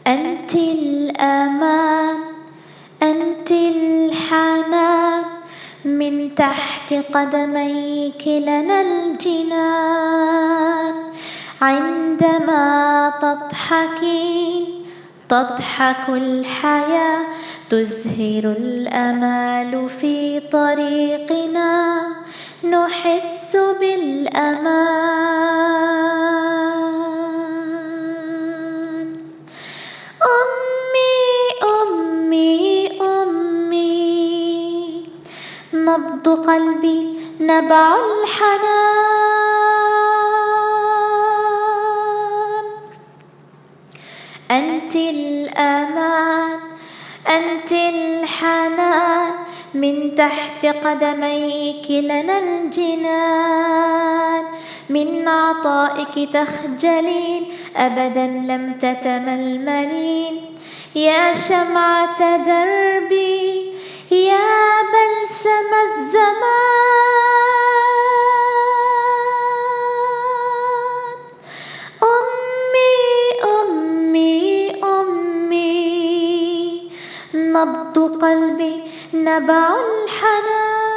أنت الأمان، أنت الحنان، من تحت قدميك لنا الجنان. عندما تضحكين تضحك الحياة، تزهر الأمال في طريقنا، نحس بالأمان. أمي أمي أمي، نبض قلبي نبع الحنان. أنت الأمان، أنت الحنان، من تحت قدميك لنا الجنان. من عطائك تخجلين، أبدا لم تتململين. يا شمعة دربي، يا بلسم الزمان. أمي أمي أمي، نبض قلبي نبع الحنان.